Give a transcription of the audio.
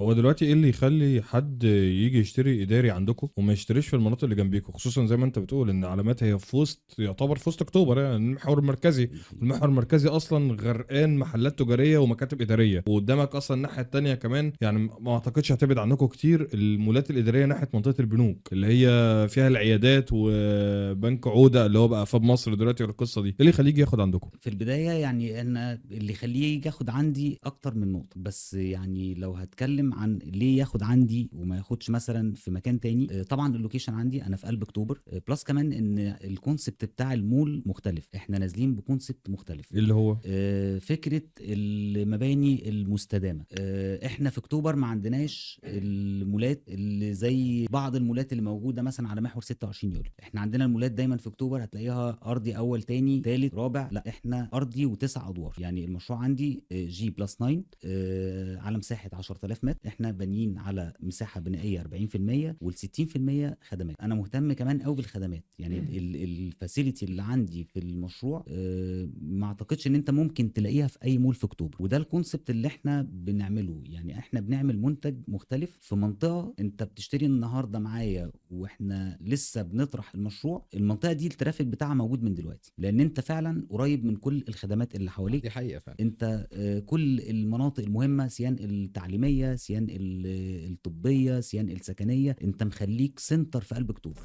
هو دلوقتي ايه اللي يخلي حد يجي يشتري اداري عندكم وما يشتريش في المناطق اللي جنبيكم، خصوصا زي ما انت بتقول ان علامات هي في وسط، يعتبر في وسط اكتوبر، يعني المحور المركزي. والمحور المركزي اصلا غرقان محلات تجاريه ومكاتب اداريه، وقدامك اصلا الناحيه التانيه كمان، يعني ما اعتقدش هتبعد عنكم كتير المولات الاداريه ناحيه منطقه البنوك اللي هي فيها العيادات وبنك عوده اللي هو بقى فاب مصر دلوقتي، والقصه دي ايه اللي يخليه يجي ياخد عندكم؟ في البداية يعني أنا اللي يخليه يجي ياخد عندي أكتر من نقطة، بس يعني لو هتكلم عن ليه ياخد عندي وما ياخدش مثلا في مكان تاني، طبعا اللوكيشن عندي أنا في قلب أكتوبر، بلس كمان إن الكونسبت بتاع المول مختلف، إحنا نازلين بكونسبت مختلف. ايه اللي هو؟ فكرة المباني المستدامة، إحنا في أكتوبر ما عندناش المولات اللي زي بعض المولات اللي موجودة مثلا على محور 26 يوليو. إحنا عندنا المولات دايما في أكتوبر هتلاقيها أرضي أول تاني تالت رابع، لا إحنا أرضي وتسع أدوار. يعني المشروع عندي جي بلس 9، على مساحة 10000 متر، إحنا بانيين على مساحة بنائية 40% وال 60% خدمات. أنا مهتم كمان قوي بالخدمات، يعني الفاسيلتي اللي عندي في المشروع ما أعتقدش إن أنت ممكن تلاقيها في أي مول في أكتوبر، وده الكونسبت اللي إحنا بنعمله. يعني إحنا بنعمل منتج مختلف في منطقة أنت بتشتري النهاردة معايا وإحنا لسه بنطرح المشروع. المنطقة دي الترافيك بتاعها موجود من دلوقتي، لأن أنت فعلا قريب من كل الخدمات اللي دي حواليك. حقيقة فعلا. انت كل المناطق المهمه، سيان التعليميه، سيان الطبيه، سيان السكنيه، انت مخليك سنتر في قلب اكتوبر.